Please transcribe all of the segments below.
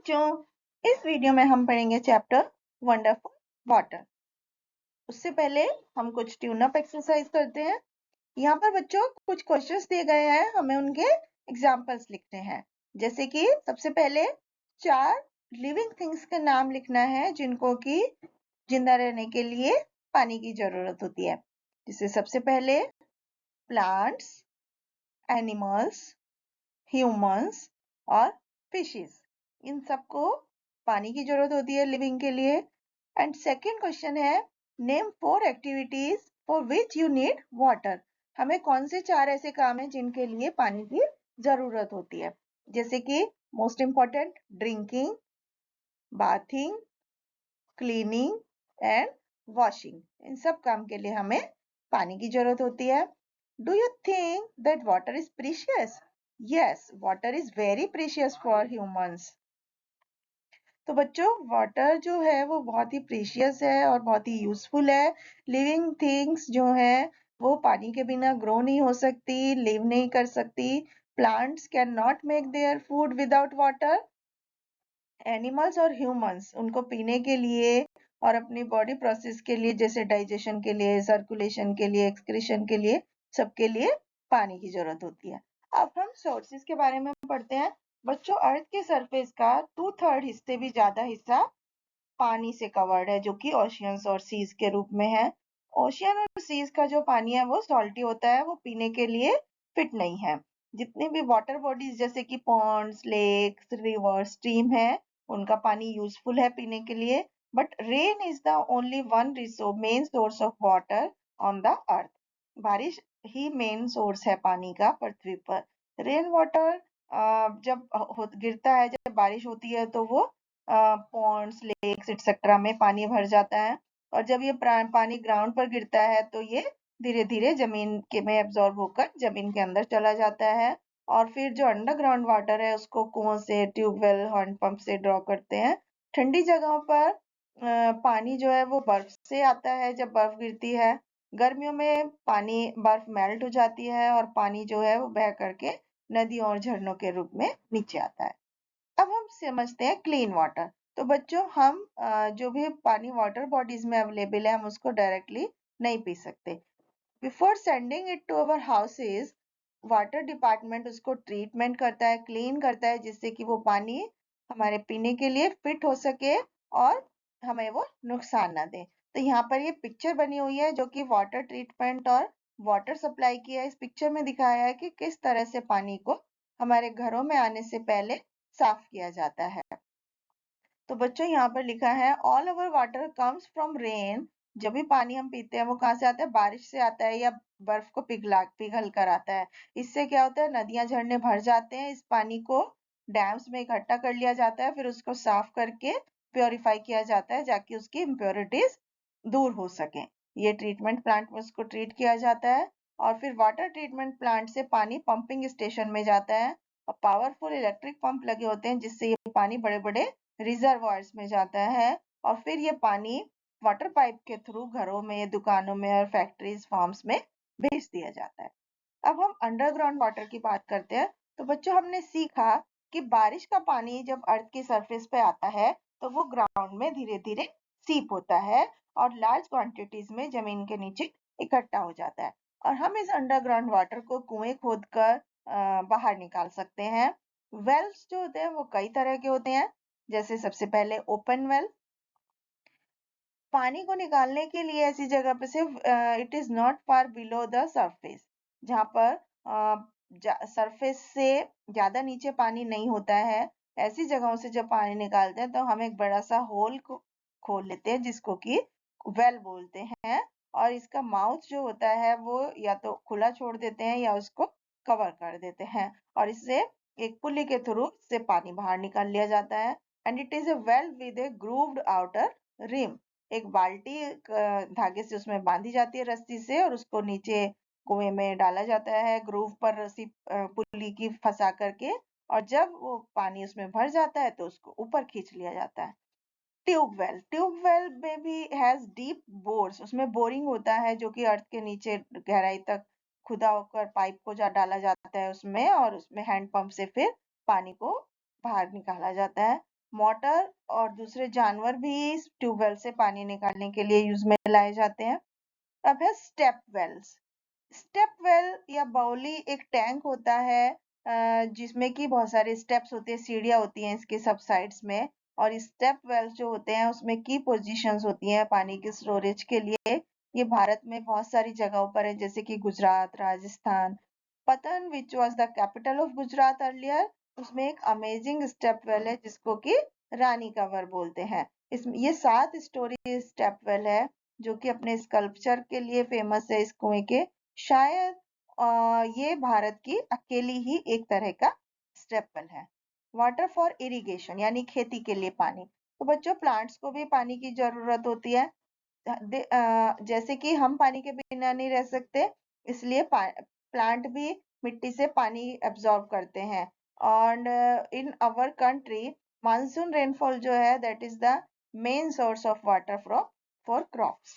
बच्चों, इस वीडियो में हम पढ़ेंगे चैप्टर वंडरफुल वाटर। उससे पहले हम कुछ ट्यून अप एक्सरसाइज करते हैं। यहाँ पर बच्चों कुछ क्वेश्चंस दिए गए हैं, हमें उनके एग्जांपल्स लिखने हैं। जैसे कि सबसे पहले 4 लिविंग थिंग्स के नाम लिखना है जिनको कि जिंदा रहने के लिए पानी की जरूरत होती है। जिससे सबसे पहले प्लांट्स, एनिमल्स, ह्यूमंस और फिशेस, इन सबको पानी की जरूरत होती है लिविंग के लिए। एंड सेकंड क्वेश्चन है name 4 activities for which you need water. हमें कौन से 4 ऐसे काम हैं जिनके लिए पानी की जरूरत होती है। जैसे कि most important drinking, bathing, cleaning and washing. इन सब काम के लिए हमें पानी की जरूरत होती है। Do you think that water is precious? Yes, water is very precious for humans. तो बच्चों, वाटर जो है वो बहुत ही प्रीशियस है और बहुत ही यूजफुल है। लिविंग थिंग्स जो है वो पानी के बिना ग्रो नहीं हो सकती, लिव नहीं कर सकती। Plants can not make their food without water. Animals और ह्यूमंस उनको पीने के लिए और अपनी बॉडी प्रोसेस के लिए, जैसे डाइजेशन के लिए, सर्कुलेशन के लिए, एक्सक्रीशन के लिए, सबके लिए पानी की जरूरत होती है। अब हम सोर्सेज के बारे में पढ़ते हैं। बच्चों, अर्थ के सरफेस का 2/3 हिस्से भी ज्यादा हिस्सा पानी से कवर्ड है, जो कि ओशियंस और सीज के रूप में है। ओशियन और सीज का जो पानी है वो सॉल्टी होता है, वो पीने के लिए फिट नहीं है। जितने भी वाटर बॉडीज जैसे कि पॉन्ड्स, लेक्स, रिवर, स्ट्रीम है, उनका पानी यूजफुल है पीने के लिए। But rain is the only one main source of water on the earth. बारिश ही मेन सोर्स है पानी का पृथ्वी पर। रेन वाटर जब गिरता है, जब बारिश होती है, तो वो पॉन्ड्स, लेक्स एक्सेट्रा में पानी भर जाता है। और जब ये पानी ग्राउंड पर गिरता है तो ये धीरे धीरे जमीन के में एब्जॉर्ब होकर जमीन के अंदर चला जाता है। और फिर जो अंडरग्राउंड वाटर है उसको कुओं से, ट्यूबवेल, हैंड पंप से ड्रॉ करते हैं। ठंडी जगहों पर पानी जो है वो बर्फ से आता है जब बर्फ गिरती है। गर्मियों में पानी बर्फ मेल्ट हो जाती है और पानी जो है वो बह करके नदियों और झरनों के रूप में नीचे आता है। अब हम समझते हैं क्लीन वाटर। तो बच्चों, हम जो भी पानी वाटर बॉडीज में अवेलेबल है, हम उसको डायरेक्टली नहीं पी सकते। Before sending it to our houses, water department उसको ट्रीटमेंट करता है, क्लीन करता है, जिससे कि वो पानी हमारे पीने के लिए फिट हो सके और हमें वो नुकसान ना दे। तो यहाँ पर ये पिक्चर बनी हुई है जो कि वाटर ट्रीटमेंट और वाटर सप्लाई की है। इस पिक्चर में दिखाया है कि किस तरह से पानी को हमारे घरों में आने से पहले साफ किया जाता है। तो बच्चों, यहाँ पर लिखा है all over water comes from rain. जब भी पानी हम पीते हैं वो कहाँ से आता है? बारिश से आता है या बर्फ को पिघल कर आता है। इससे क्या होता है? नदियां, झरने भर जाते हैं। इस पानी को डैम्स में इकट्ठा कर लिया जाता है, फिर उसको साफ करके प्योरीफाई किया जाता है ताकि उसकी इम्प्योरिटीज दूर हो सके। ये ट्रीटमेंट प्लांट में उसको ट्रीट किया जाता है और फिर वाटर ट्रीटमेंट प्लांट से पानी पंपिंग स्टेशन में जाता है और पावरफुल इलेक्ट्रिक पंप लगे होते हैं जिससे ये पानी बड़े बड़े रिजर्वायर्स में जाता है और फिर ये पानी वाटर पाइप के थ्रू घरों में, दुकानों में और फैक्ट्रीज, फार्म्स में भेज दिया जाता है। अब हम अंडरग्राउंड वाटर की बात करते हैं। तो बच्चों, हमने सीखा कि बारिश का पानी जब अर्थ की सरफेस पे आता है तो वो ग्राउंड में धीरे धीरे सीप होता है और लार्ज क्वांटिटीज में जमीन के नीचे इकट्ठा हो जाता है। और हम इस अंडरग्राउंड वाटर को कुएं खोदकर बाहर निकाल सकते हैं। वेल्स जो होते हैं वो कई तरह के होते हैं। जैसे सबसे पहले ओपन वेल। पानी को निकालने के लिए ऐसी जगह पे सिर्फ it is not far below the surface, जहाँ पर सरफेस से ज्यादा नीचे पानी नहीं होता है। ऐसी जगहों से जब पानी निकालते हैं तो हम एक बड़ा सा होल को खोल लेते हैं जिसको कि वेल बोलते हैं। और इसका माउथ जो होता है वो या तो खुला छोड़ देते हैं या उसको कवर कर देते हैं और इससे एक पुली के थ्रू से पानी बाहर निकाल लिया जाता है। And it is a well with a grooved outer rim. एक बाल्टी धागे से उसमें बांधी जाती है रस्सी से और उसको नीचे कुएं में डाला जाता है ग्रूव पर रस्सी पुल्ली की फंसा करके। और जब वो पानी उसमें भर जाता है तो उसको ऊपर खींच लिया जाता है। ट्यूबवेल में भी हैज डीप बोर्स, उसमें बोरिंग होता है जो कि अर्थ के नीचे गहराई तक खुदा होकर पाइप को डाला जाता है उसमें और उसमें हैंड पंप से फिर पानी को बाहर निकाला जाता है। मोटर और दूसरे जानवर भी इस ट्यूबवेल से पानी निकालने के लिए यूज में लाए जाते हैं। अब है स्टेप वेल्स। स्टेप वेल या बाउली एक टैंक होता है जिसमें कि बहुत सारे स्टेप्स होते हैं, सीढ़ियां होती हैं इसके सब साइड्स में। और स्टेप वेल्स जो होते हैं उसमें की पोजीशंस होती हैं पानी के स्टोरेज के लिए। ये भारत में बहुत सारी जगहों पर है, जैसे कि गुजरात, राजस्थान। पतन which was the capital of Gujarat earlier, उसमें एक अमेजिंग स्टेप वेल है जिसको कि रानी का वर बोलते हैं। इसमें ये 7 स्टोरी स्टेप वेल है जो कि अपने स्कल्पचर के लिए फेमस है इस कुएं के। शायद ये भारत की अकेली ही एक तरह का स्टेप वेल है। वाटर फॉर इरिगेशन यानी खेती के लिए पानी। तो बच्चों, प्लांट्स को भी पानी की जरूरत होती है। जैसे कि हम पानी के बिना नहीं रह सकते, इसलिए प्लांट भी मिट्टी से पानी एब्जॉर्ब करते हैं। और इन अवर कंट्री मानसून रेनफॉल जो है that is the main source of water for crops.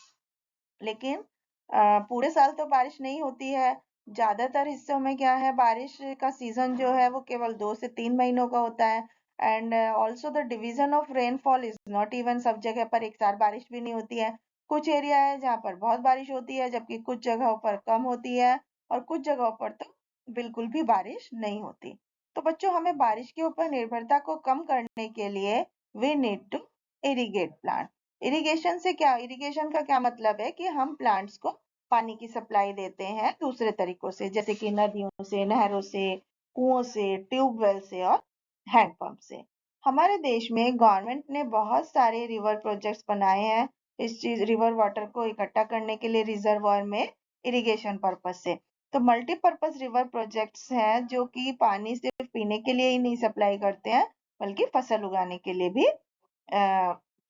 लेकिन पूरे साल तो बारिश नहीं होती है। ज्यादातर हिस्सों में क्या है, बारिश का सीजन जो है वो केवल 2 से 3 महीनों का होता है। And also the division of rainfall is not even, सब जगह पर एक साथ बारिश भी नहीं होती है। कुछ एरिया है जहाँ पर बहुत बारिश होती है, जबकि कुछ जगहों पर कम होती है, और कुछ जगहों पर तो बिल्कुल भी बारिश नहीं होती। तो बच्चों, हमें बारिश के ऊपर निर्भरता को कम करने के लिए we need to irrigate plant. Irrigation का क्या मतलब है कि हम प्लांट्स को पानी की सप्लाई देते हैं दूसरे तरीकों से, जैसे कि नदियों से, नहरों से, कुओं से, ट्यूबवेल से और हैंडपंप से। हमारे देश में गवर्नमेंट ने बहुत सारे रिवर प्रोजेक्ट्स बनाए हैं इस चीज रिवर वाटर को इकट्ठा करने के लिए रिजर्वॉयर में इरिगेशन पर्पज से। तो मल्टीपर्पज रिवर प्रोजेक्ट्स हैं जो कि पानी सिर्फ पीने के लिए ही नहीं सप्लाई करते हैं, बल्कि फसल उगाने के लिए भी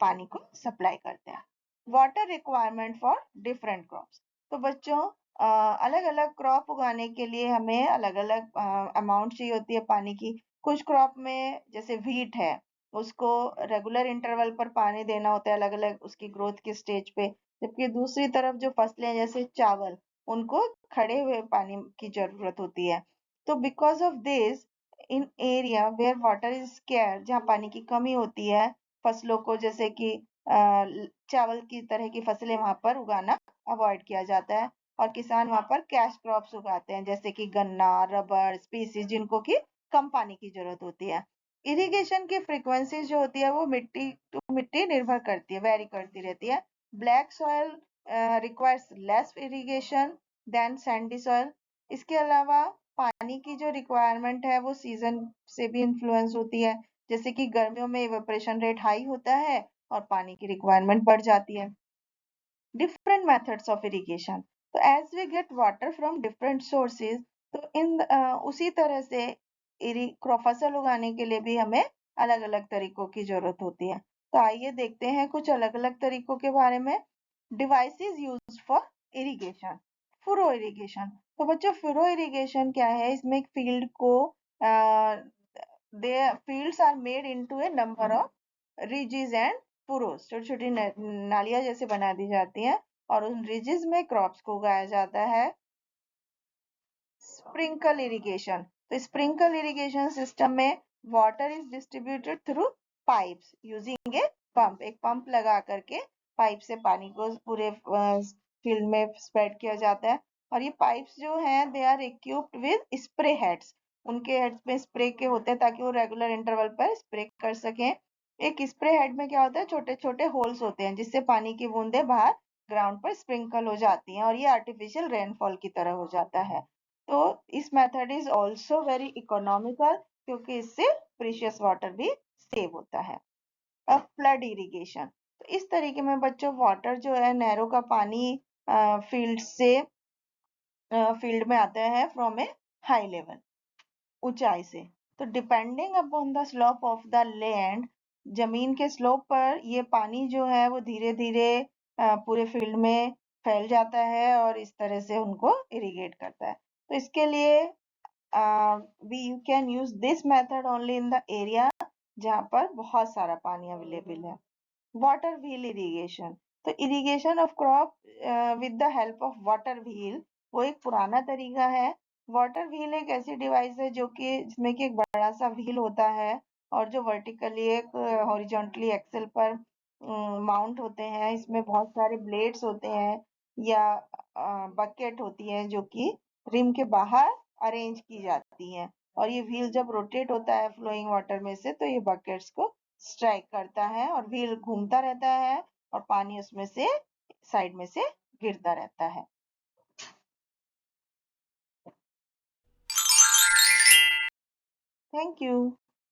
पानी को सप्लाई करते हैं। Water requirement for different crops. तो बच्चों, अलग अलग क्रॉप उगाने के लिए हमें अलग अलग अमाउंट चाहिए होती है पानी की। कुछ क्रॉप में जैसे व्हीट है, उसको रेगुलर इंटरवल पर पानी देना होता है अलग अलग उसकी ग्रोथ के स्टेज पे। जबकि दूसरी तरफ जो फसलें हैं जैसे चावल, उनको खड़े हुए पानी की जरूरत होती है। तो because of this, in area where water is scarce, जहाँ पानी की कमी होती है, फसलों को जैसे कि चावल की तरह की फसलें वहां पर उगाना अवॉइड किया जाता है। और किसान वहां पर कैश क्रॉप्स उगाते हैं, जैसे कि गन्ना, रबर, स्पीसीज जिनको कि कम पानी की जरूरत होती है। इरिगेशन की फ्रीक्वेंसी जो होती है वो मिट्टी टू मिट्टी निर्भर करती है, वेरी करती रहती है। Black soil requires less irrigation than sandy soil. इसके अलावा पानी की जो रिक्वायरमेंट है वो सीजन से भी इन्फ्लुएंस होती है। जैसे कि गर्मियों में इवेपोरेशन रेट हाई होता है और पानी की रिक्वायरमेंट बढ़ जाती है। Different methods of irrigation. तो as we get water from different sources, तो उसी तरह से फसल उगाने के लिए भी हमें अलग अलग तरीकों की जरूरत होती है। तो आइए देखते हैं कुछ अलग अलग तरीकों के बारे में। Devices use for irrigation. Furrow irrigation. तो बच्चों, फुरो इरिगेशन क्या है, इसमें एक फील्ड को दे fields are made into a number of ridges and furrows, छोटी छोटी नालियां जैसे बना दी जाती हैं, और उन ridges में क्रॉप्स को उगाया जाता है। Sprinkle irrigation. तो स्प्रिंकल इरिगेशन सिस्टम में water is distributed through pipes using a pump. एक पंप लगा करके पाइप से पानी को पूरे फील्ड में स्प्रेड किया जाता है। और ये पाइप्स जो हैं they are equipped with spray heads. उनके हेड्स पे स्प्रे के होते हैं ताकि वो रेगुलर इंटरवल पर स्प्रे कर सकें। एक स्प्रे हेड में क्या होता है, छोटे छोटे होल्स होते हैं जिससे पानी की बूंदें बाहर ग्राउंड पर स्प्रिंकल हो जाती हैं और ये आर्टिफिशियल रेनफॉल की तरह हो जाता है। तो इस method is also very economical, क्योंकि इससे प्रीशियस वाटर भी सेव होता है। अब फ्लड इरिगेशन। तो इस तरीके में बच्चों वाटर जो है, नहरों का पानी फील्ड में आता है फ्रॉम ए हाई लेवल, ऊंचाई से। तो depending upon the slope of the land, जमीन के स्लोप पर ये पानी जो है वो धीरे धीरे पूरे फील्ड में फैल जाता है और इस तरह से उनको इरिगेट करता है। तो इसके लिए we you can use this method only in the area जहाँ पर बहुत सारा पानी अवेलेबल है। Water wheel irrigation. तो irrigation of crop with the help of water wheel, वो एक पुराना तरीका है। वाटर व्हील एक ऐसी डिवाइस है जो कि जिसमें कि एक बड़ा सा व्हील होता है और जो वर्टिकली एक हॉरिजॉन्टली एक्सेल पर माउंट होते हैं, इसमें बहुत सारे ब्लेड्स होते हैं या बकेट होती है जो कि रिम के बाहर अरेंज की जाती है, और ये व्हील जब रोटेट होता है फ्लोइंग वाटर में से तो ये बकेट्स को स्ट्राइक करता है और व्हील घूमता रहता है और पानी उसमें से साइड में से गिरता रहता है। Thank you.